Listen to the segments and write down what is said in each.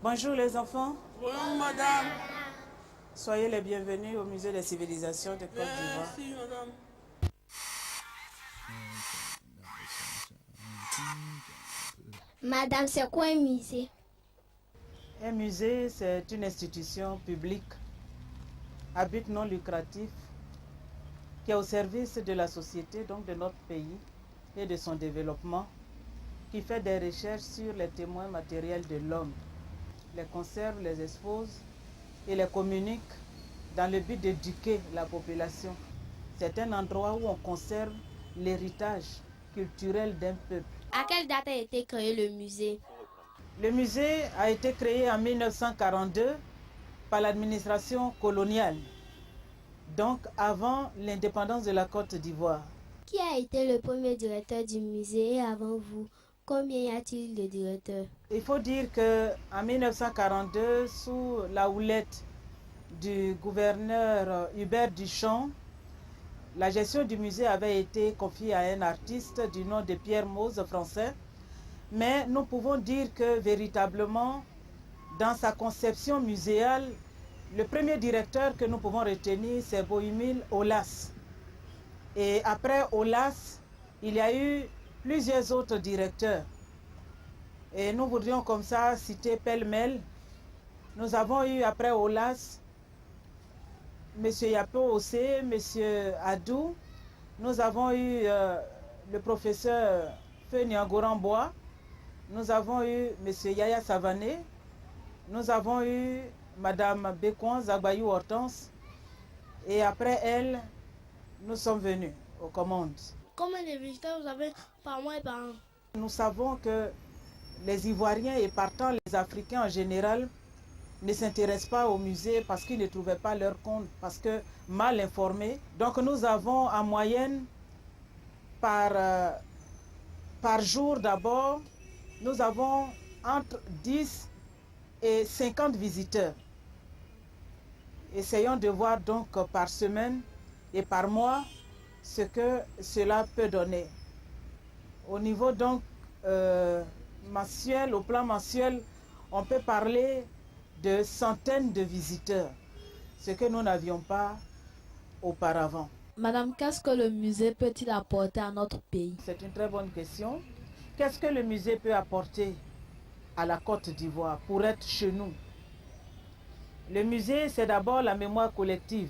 Bonjour les enfants. Bonjour madame. Soyez les bienvenus au Musée des civilisations de Côte d'Ivoire. Merci madame. Madame, c'est quoi un musée? Un musée, c'est une institution publique à but non lucratif qui est au service de la société, donc de notre pays et de son développement, qui fait des recherches sur les témoins matériels de l'homme, les conserve, les expose et les communique dans le but d'éduquer la population. C'est un endroit où on conserve l'héritage culturel d'un peuple. À quelle date a été créé le musée? Le musée a été créé en 1942 par l'administration coloniale, donc avant l'indépendance de la Côte d'Ivoire. Qui a été le premier directeur du musée avant vous? Combien y a-t-il de directeurs? Il faut dire qu'en 1942, sous la houlette du gouverneur Hubert Duchamp, la gestion du musée avait été confiée à un artiste du nom de Pierre Mose, français. Mais nous pouvons dire que véritablement, dans sa conception muséale, le premier directeur que nous pouvons retenir, c'est Bohumil Aulas. Et après Aulas, il y a eu plusieurs autres directeurs. Et nous voudrions comme ça citer pêle-mêle. Nous avons eu après Aulas, M. Yapo Ossé, M. Adou. Nous avons eu le professeur Feu Niangorambois. Nous avons eu M. Yaya Savané. Nous avons eu Mme Bekouan Zagbayou Hortense. Et après elle, nous sommes venus aux commandes. Combien de visiteurs vous avez par mois et par an? Nous savons que les Ivoiriens et partant les Africains en général ne s'intéressent pas au musée parce qu'ils ne trouvaient pas leur compte, parce que mal informés. Donc nous avons en moyenne par jour d'abord, nous avons entre 10 et 50 visiteurs. Essayons de voir donc par semaine et par mois ce que cela peut donner. Au niveau donc mensuel, au plan mensuel, on peut parler de centaines de visiteurs, ce que nous n'avions pas auparavant. Madame, qu'est-ce que le musée peut-il apporter à notre pays? C'est une très bonne question. Qu'est-ce que le musée peut apporter à la Côte d'Ivoire pour être chez nous? Le musée, c'est d'abord la mémoire collective.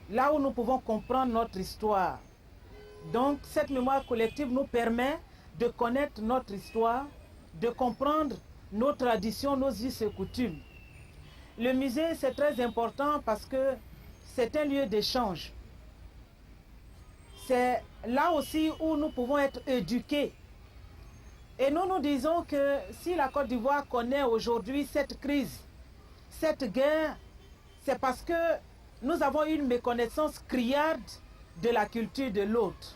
Là où nous pouvons comprendre notre histoire. Donc, cette mémoire collective nous permet de connaître notre histoire, de comprendre nos traditions, nos us et coutumes. Le musée, c'est très important parce que c'est un lieu d'échange. C'est là aussi où nous pouvons être éduqués. Et nous disons que si la Côte d'Ivoire connaît aujourd'hui cette crise, cette guerre, c'est parce que nous avons une méconnaissance criarde de la culture de l'autre.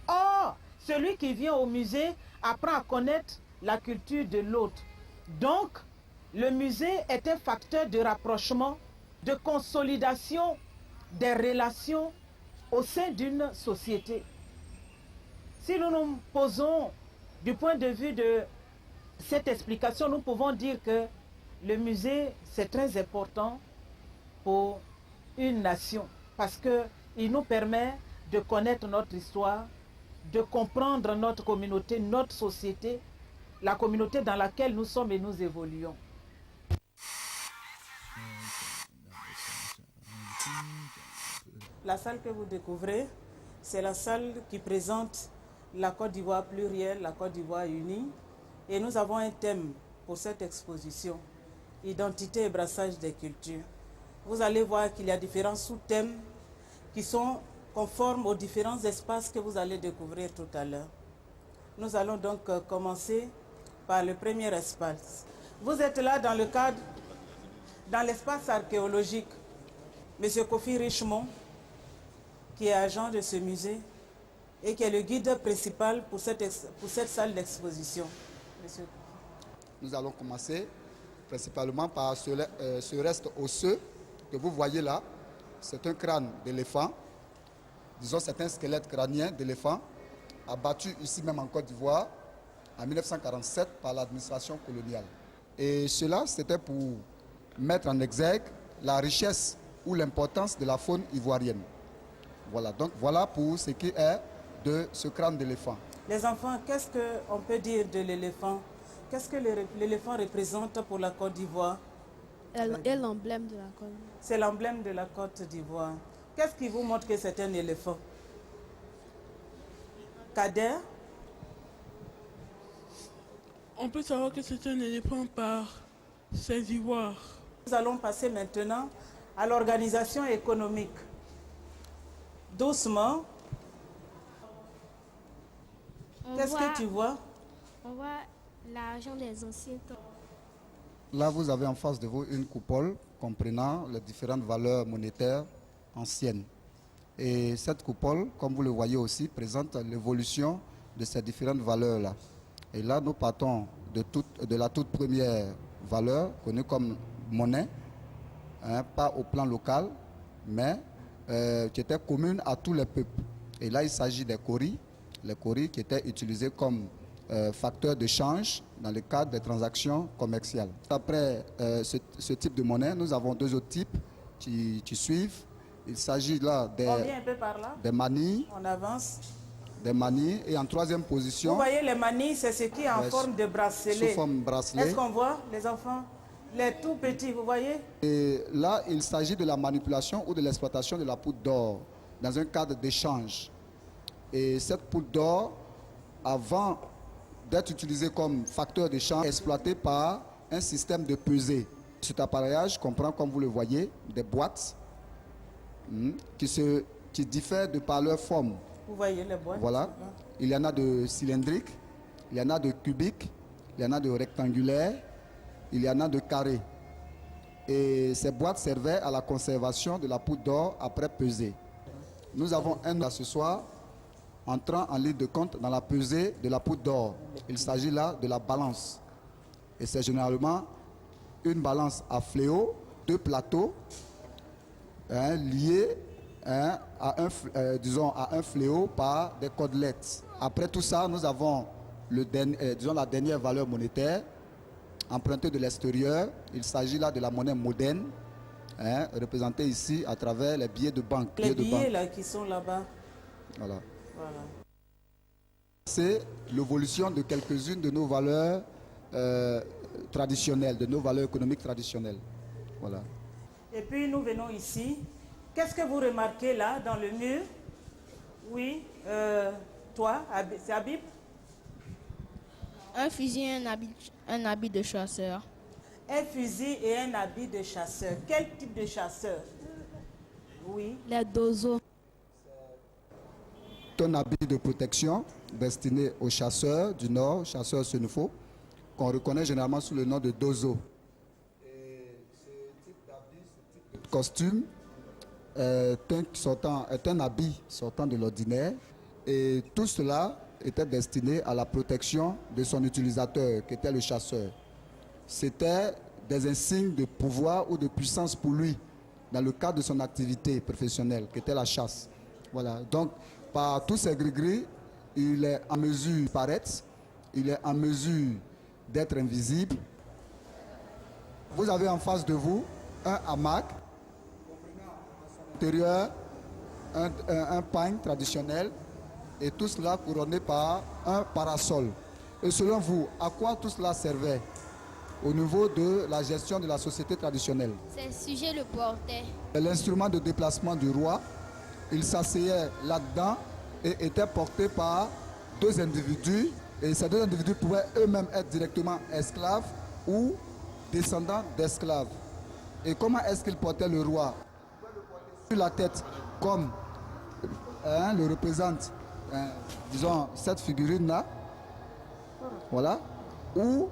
Or, celui qui vient au musée apprend à connaître la culture de l'autre. Donc, le musée est un facteur de rapprochement, de consolidation des relations au sein d'une société. Si nous nous posons du point de vue de cette explication, nous pouvons dire que le musée, c'est très important pour une nation parce qu'il nous permet de connaître notre histoire, de comprendre notre communauté, notre société, la communauté dans laquelle nous sommes et nous évoluons. La salle que vous découvrez, c'est la salle qui présente la Côte d'Ivoire plurielle, la Côte d'Ivoire unie. Et nous avons un thème pour cette exposition, identité et brassage des cultures. Vous allez voir qu'il y a différents sous-thèmes qui sont conformes aux différents espaces que vous allez découvrir tout à l'heure. Nous allons donc commencer par le premier espace. Vous êtes là dans le cadre, dans l'espace archéologique. Monsieur Kofi Richemont, qui est agent de ce musée et qui est le guide principal pour cette salle d'exposition. Monsieur. Nous allons commencer principalement par ce reste osseux que vous voyez là. C'est un crâne d'éléphant. Disons, c'est un squelette crânien d'éléphant abattu ici même en Côte d'Ivoire en 1947 par l'administration coloniale. Et cela, c'était pour mettre en exergue la richesse ou l'importance de la faune ivoirienne. Voilà, donc voilà pour ce qui est de ce crâne d'éléphant. Les enfants, qu'est-ce qu'on peut dire de l'éléphant? Qu'est-ce que l'éléphant représente pour la Côte d'Ivoire? Et l'emblème de la Côte. C'est l'emblème de la Côte d'Ivoire. Qu'est-ce qui vous montre que c'est un éléphant? Kader? On peut savoir que c'est un éléphant par ses ivoires. Nous allons passer maintenant à l'organisation économique. Doucement. Qu'est-ce que tu vois? On voit l'argent des anciens temps. Là, vous avez en face de vous une coupole comprenant les différentes valeurs monétaires anciennes. Et cette coupole, comme vous le voyez aussi, présente l'évolution de ces différentes valeurs-là. Et là, nous partons de la toute première valeur, connue comme monnaie, hein, pas au plan local, mais qui était commune à tous les peuples. Et là, il s'agit des cauris, les cauris qui étaient utilisés comme facteurs de change dans le cadre des transactions commerciales. Après ce type de monnaie, nous avons deux autres types qui suivent. Il s'agit là des manilles. On avance. Des manilles. Et en troisième position... Vous voyez, les manilles, c'est ce qui est en forme de bracelet. Sous forme bracelet. Est-ce qu'on voit, les enfants? Les tout petits, vous voyez? Et là, il s'agit de la manipulation ou de l'exploitation de la poudre d'or dans un cadre d'échange. Et cette poudre d'or, avant d'être utilisée comme facteur d'échange, est exploitée par un système de pesée. Cet appareillage comprend, comme vous le voyez, des boîtes qui diffèrent de par leur forme. Vous voyez les boîtes? Voilà. Il y en a de cylindriques, il y en a de cubiques, il y en a de rectangulaires, il y en a de carrés. Et ces boîtes servaient à la conservation de la poudre d'or après pesée. Nous avons un là ce soir entrant en ligne de compte dans la pesée de la poudre d'or. Il s'agit là de la balance. Et c'est généralement une balance à fléau, deux plateaux liés à un fléau par des cordelettes. Après tout ça, nous avons la dernière valeur monétaire empruntée de l'extérieur. Il s'agit là de la monnaie moderne, représentée ici à travers les billets de banque. Les billets là qui sont là-bas. Voilà. C'est l'évolution de quelques-unes de nos valeurs traditionnelles, de nos valeurs économiques traditionnelles. Voilà. Et puis nous venons ici. Qu'est-ce que vous remarquez là dans le mur? Oui, toi, c'est Habib? Un fusil et un habit de chasseur. Un fusil et un habit de chasseur. Quel type de chasseur? Oui. Les dozos. Un habit de protection destiné aux chasseurs du Nord, chasseurs Senufo, qu'on reconnaît généralement sous le nom de dozo. Et ce type d'habit, ce type de costume est un habit sortant de l'ordinaire, et tout cela était destiné à la protection de son utilisateur, qui était le chasseur. C'était des insignes de pouvoir ou de puissance pour lui, dans le cadre de son activité professionnelle, qui était la chasse. Voilà. Donc, par tous ces gris-gris, il est en mesure de paraître, il est en mesure d'être invisible. Vous avez en face de vous un hamac, à son intérieur un pagne traditionnel, et tout cela couronné par un parasol. Et selon vous, à quoi tout cela servait au niveau de la gestion de la société traditionnelle? Ces sujets le portaient. L'instrument de déplacement du roi, il s'asseyait là-dedans et était porté par deux individus. Et ces deux individus pouvaient eux-mêmes être directement esclaves ou descendants d'esclaves. Et comment est-ce qu'il portait le roi? Sur la tête, comme le représente, disons, cette figurine-là, voilà, ou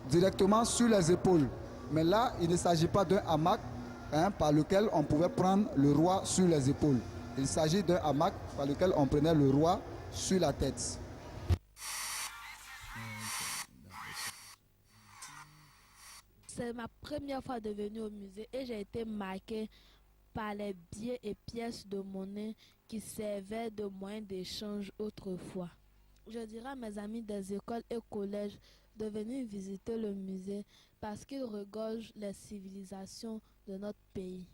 directement sur les épaules. Mais là, il ne s'agit pas d'un hamac par lequel on pouvait prendre le roi sur les épaules. Il s'agit d'un hamac par lequel on prenait le roi sur la tête. C'est ma première fois de venir au musée et j'ai été marqué par les billets et pièces de monnaie qui servaient de moyen d'échange autrefois. Je dirais à mes amis des écoles et collèges de venir visiter le musée parce qu'il regorge les civilisations de notre pays.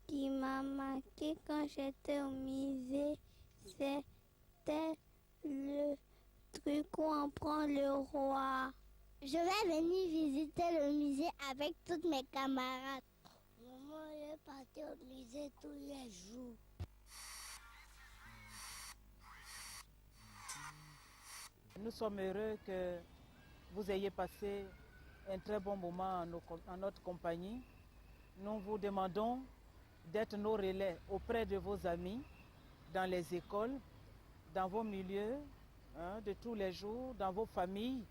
Qui m'a marqué quand j'étais au musée, c'était le truc où on prend le roi. Je vais venir visiter le musée avec toutes mes camarades. Maman est partie au musée tous les jours. Nous sommes heureux que vous ayez passé un très bon moment en notre compagnie. Nous vous demandons d'être nos relais auprès de vos amis, dans les écoles, dans vos milieux de tous les jours, dans vos familles.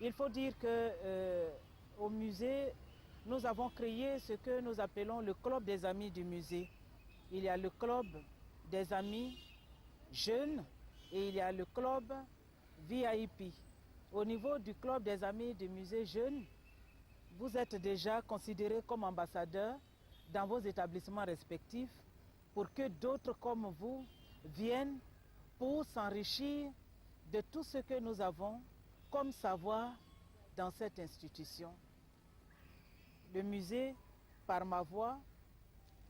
Il faut dire qu'au musée, nous avons créé ce que nous appelons le club des amis du musée. Il y a le club des amis jeunes et il y a le club VIP. Au niveau du club des amis du musée jeunes, vous êtes déjà considérés comme ambassadeurs dans vos établissements respectifs pour que d'autres comme vous viennent pour s'enrichir de tout ce que nous avons comme savoir dans cette institution. Le musée, par ma voix,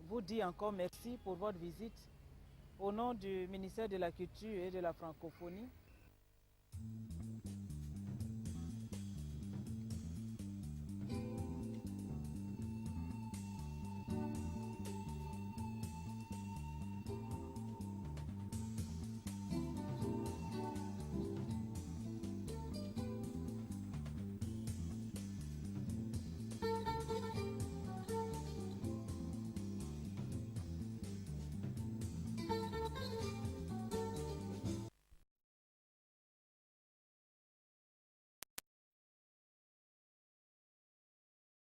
vous dit encore merci pour votre visite au nom du ministère de la Culture et de la Francophonie.